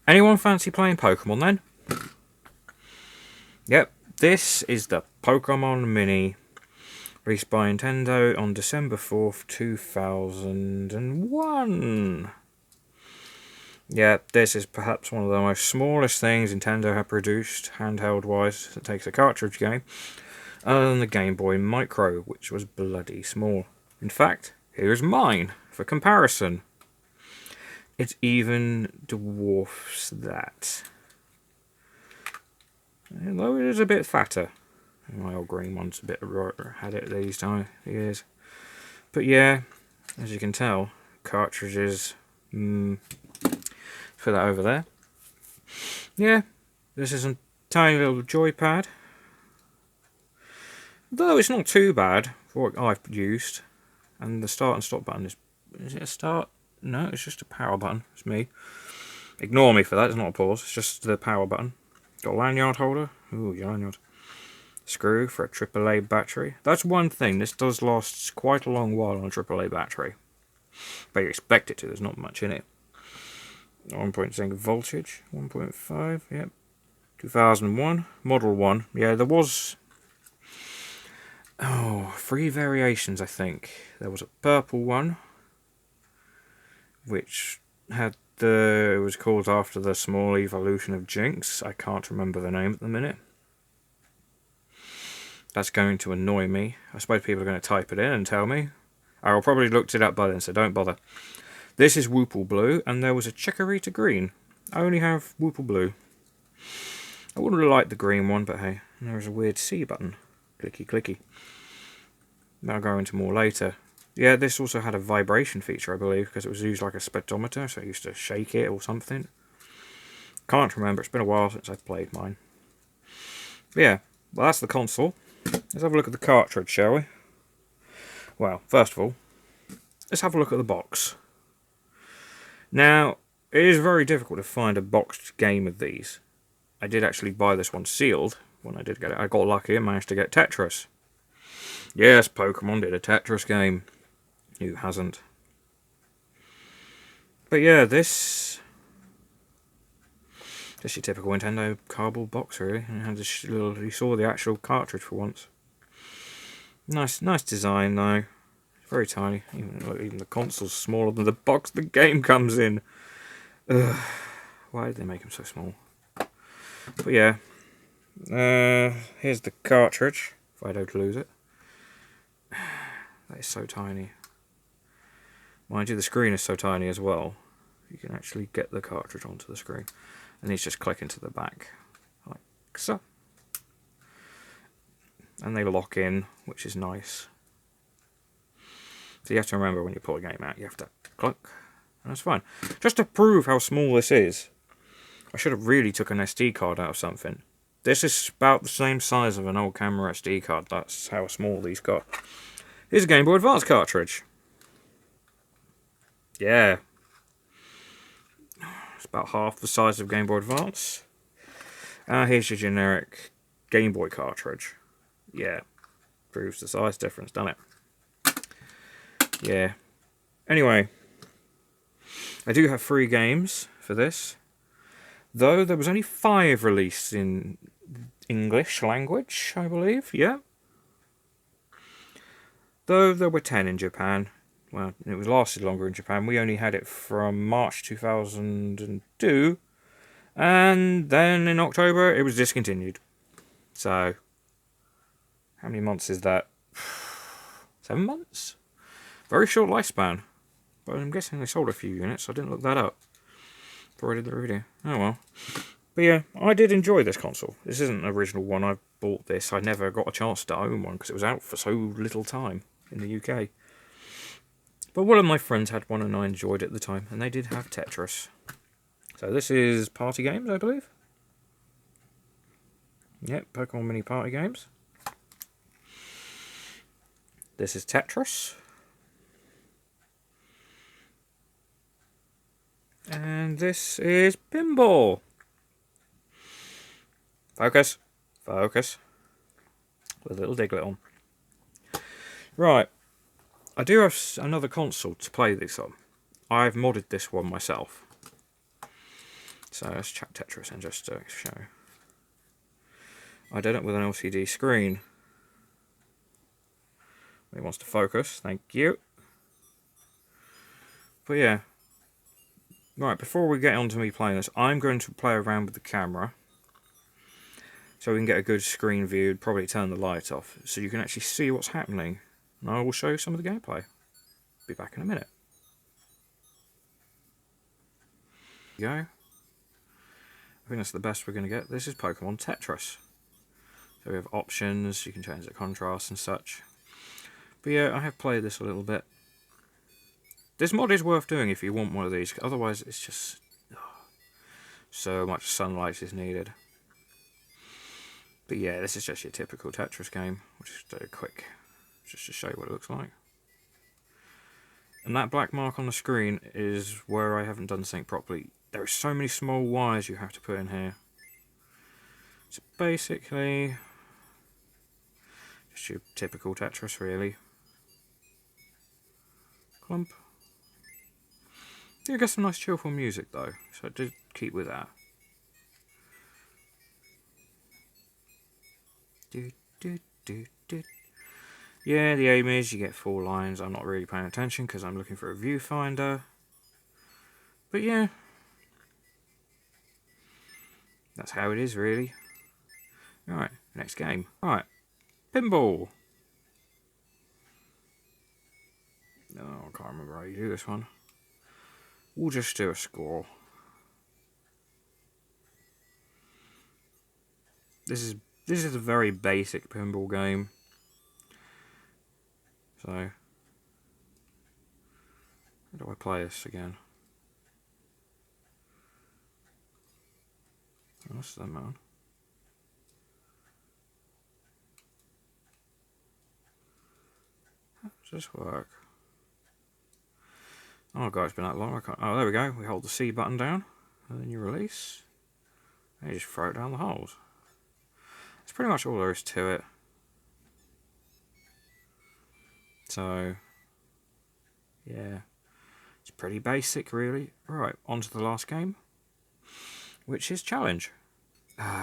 Anyone fancy playing Pokemon then? Yep, this is the Pokemon Mini, released by Nintendo on December 4th, 2001. Yeah, this is perhaps one of the most smallest things Nintendo have produced, handheld-wise, that takes a cartridge game, other than the Game Boy Micro, which was bloody small. In fact, here's mine, for comparison. It even dwarfs that. Although it is a bit fatter. My old green one's a bit had it these years. But yeah, as you can tell, cartridges. Put that over there. Yeah, this is a tiny little joypad. Though it's not too bad for what I've used. And the start and stop button is it a start? No, it's just a power button. It's me. Ignore me for that, it's not a pause, it's just the power button. Got a lanyard holder. Ooh, your lanyard. Screw for a AAA battery. That's one thing, this does last quite a long while on a AAA battery. But you expect it to, there's not much in it. 1.0 voltage, 1.5, yep. 2001, Model 1. Yeah, there was 3 variations, I think. There was a purple one, which had it was called after the small evolution of Jinx. I can't remember the name at the minute. That's going to annoy me. I suppose people are going to type it in and tell me. I'll probably looked it up by then, so don't bother. This is Woople Blue, and there was a Chikorita Green. I only have Woople Blue. I wouldn't have liked the green one, but hey, there's a weird C button. Clicky clicky. I'll go into more later. Yeah, this also had a vibration feature, I believe, because it was used like a speedometer, so it used to shake it or something. Can't remember, it's been a while since I've played mine. But yeah, well, that's the console. Let's have a look at the cartridge, shall we? Well, first of all, let's have a look at the box. Now, it is very difficult to find a boxed game of these. I did actually buy this one sealed when I did get it. I got lucky and managed to get Tetris. Yes, Pokemon did a Tetris game. Who hasn't? But yeah, this just your typical Nintendo cardboard box, really. And you saw the actual cartridge for once. Nice design though. Very tiny. Even the console's smaller than the box the game comes in. Ugh. Why did they make them so small? But yeah, here's the cartridge. If I don't lose it. That is so tiny. Mind you, the screen is so tiny as well. You can actually get the cartridge onto the screen. And these just click into the back. Like so. And they lock in, which is nice. So you have to remember when you pull a game out, you have to click. And that's fine. Just to prove how small this is, I should have really took an SD card out of something. This is about the same size of an old camera SD card. That's how small these got. Here's a Game Boy Advance cartridge. Yeah. It's about half the size of Game Boy Advance. Here's your generic Game Boy cartridge. Yeah. Proves the size difference, doesn't it? Yeah. Anyway. I do have 3 games for this. Though there was only 5 released in English language, I believe. Yeah. Though there were 10 in Japan. Well, it was lasted longer in Japan. We only had it from March 2002. And then in October, it was discontinued. So, how many months is that? 7 months? Very short lifespan. But I'm guessing they sold a few units. I didn't look that up before I did the review. Oh well. But yeah, I did enjoy this console. This isn't an original one. I bought this. I never got a chance to own one because it was out for so little time in the UK. But one of my friends had one and I enjoyed it at the time. And they did have Tetris. So this is Party Games, I believe. Yep, Pokemon Mini Party Games. This is Tetris. And this is Pinball. Focus. Focus. With a little diglet on. Right. I do have another console to play this on. I've modded this one myself. So let's check Tetris and just show. I did it with an LCD screen. It wants to focus, thank you. But yeah. Right, before we get on to me playing this, I'm going to play around with the camera. So we can get a good screen view, probably turn the light off, so you can actually see what's happening. And I will show you some of the gameplay. Be back in a minute. Go. I think that's the best we're going to get. This is Pokémon Tetris. So we have options, you can change the contrast and such. But yeah, I have played this a little bit. This mod is worth doing if you want one of these, otherwise it's just... so much sunlight is needed. But yeah, this is just your typical Tetris game. We'll just do it quick, just to show you what it looks like. And that black mark on the screen is where I haven't done something properly. There are so many small wires you have to put in here. So basically, just your typical Tetris really. Clump. Yeah, get some nice cheerful music though, so I did keep with that. Yeah, the aim is you get 4 lines. I'm not really paying attention because I'm looking for a viewfinder. But yeah, that's how it is really. Alright, next game. Alright, pinball. No, I can't remember how you do this one. We'll just do a score. This is a very basic pinball game. So, how do I play this again? What's that, man? How does this work? Oh god, it's been that long. I can't. Oh, there we go. We hold the C button down, and then you release. And you just throw it down the holes. That's pretty much all there is to it. So, yeah, it's pretty basic, really. Right, on to the last game, which is Challenge.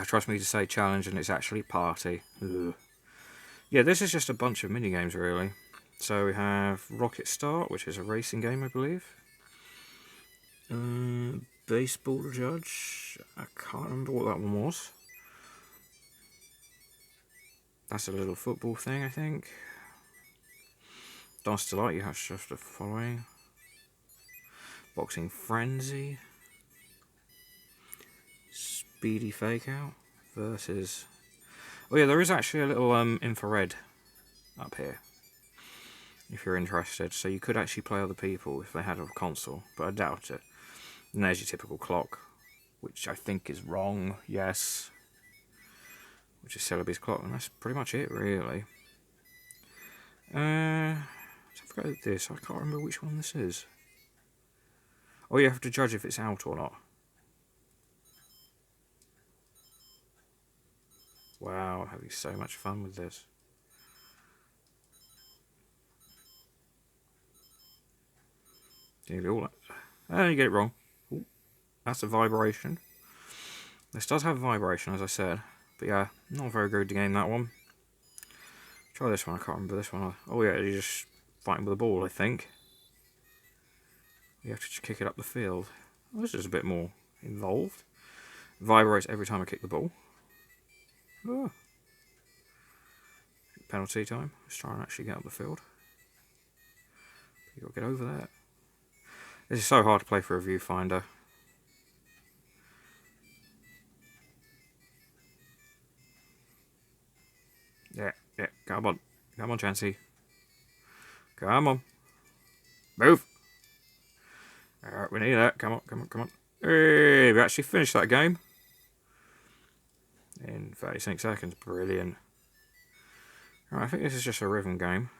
Trust me to say Challenge, and it's actually Party. Ugh. Yeah, this is just a bunch of mini games, really. So we have Rocket Start, which is a racing game, I believe. Baseball Judge. I can't remember what that one was. That's a little football thing, I think. Dance Delight, you have just the following. Boxing Frenzy. Speedy Fake Out versus... oh yeah, there is actually a little infrared up here, if you're interested. So you could actually play other people if they had a console, but I doubt it. And there's your typical clock, which I think is wrong, yes. Which is Celebi's clock, and that's pretty much it, really. Let's have a go at this. I can't remember which one this is. Oh, you have to judge if it's out or not. Wow, I'm having so much fun with this. Nearly all that. Oh, you get it wrong. Ooh, that's a vibration. This does have vibration, as I said. But yeah, not very good to game, that one. Try this one, I can't remember this one. Oh yeah, you're just fighting with a ball, I think. You have to just kick it up the field. Well, this is a bit more involved. Vibrates every time I kick the ball. Oh. Penalty time. Let's try and actually get up the field. You've got to get over there. This is so hard to play for a viewfinder. Yeah, come on. Come on, Chansey. Come on. Move! Alright, we need that. Come on. Hey, we actually finished that game. In 36 seconds. Brilliant. Alright, I think this is just a rhythm game.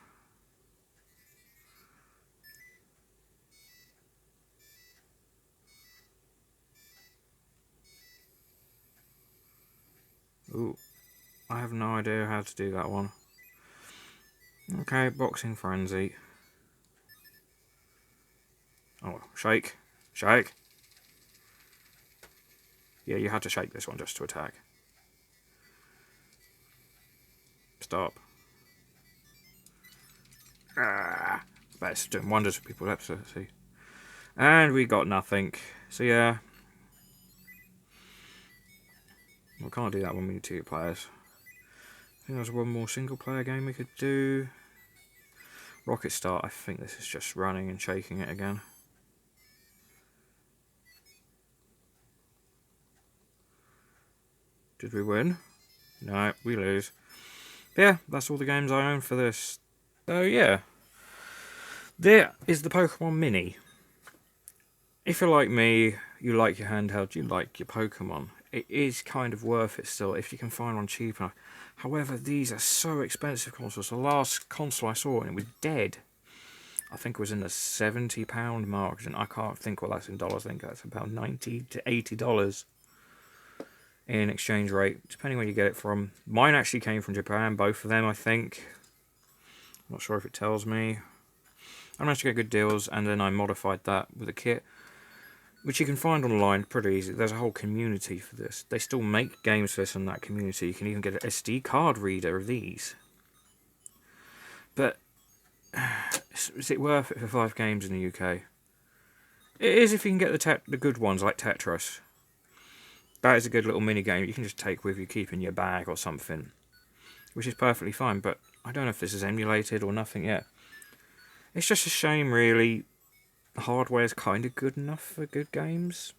Ooh. I have no idea how to do that one. Okay, Boxing Frenzy. Oh, shake. Shake. Yeah, you had to shake this one just to attack. Stop. Ah, but it's doing wonders for people. Let's see. And we got nothing. So yeah. We can't do that when we need 2 players. I think there's one more single player game we could do. Rocket Start, I think this is just running and shaking it again. Did we win? No, we lose. Yeah, that's all the games I own for this. So yeah. There is the Pokemon Mini. If you're like me, you like your handheld, you like your Pokemon. It is kind of worth it still if you can find one cheap enough. However, these are so expensive consoles. The last console I saw and it was dead. I think it was in the £70 mark, and I can't think what that's in dollars. I think that's about $90 to $80 in exchange rate, depending where you get it from. Mine actually came from Japan, both of them, I think. Not sure if it tells me. I managed to get good deals, and then I modified that with a kit, which you can find online pretty easy. There's a whole community for this. They still make games for this in that community. You can even get an SD card reader of these. But is it worth it for 5 games in the UK? It is if you can get the good ones like Tetris. That is a good little mini game you can just take with you, keep in your bag or something, which is perfectly fine. But I don't know if this is emulated or nothing yet. It's just a shame, really. The hardware is kind of good enough for good games.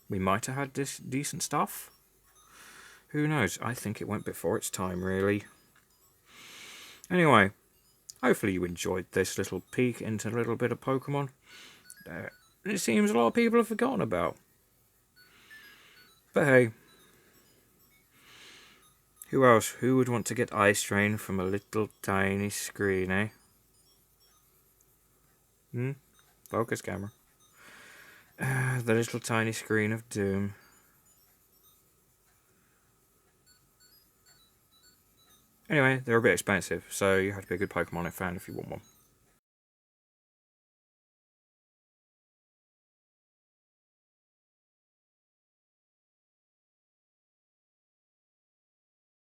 We might have had this decent stuff. Who knows? I think it went before its time, really. Anyway, hopefully you enjoyed this little peek into a little bit of Pokemon. It seems a lot of people have forgotten about. But hey, who else? Who would want to get eye strain from a little tiny screen, eh? Focus camera. The little tiny screen of doom. Anyway, they're a bit expensive, so you have to be a good Pokemon fan if you want one.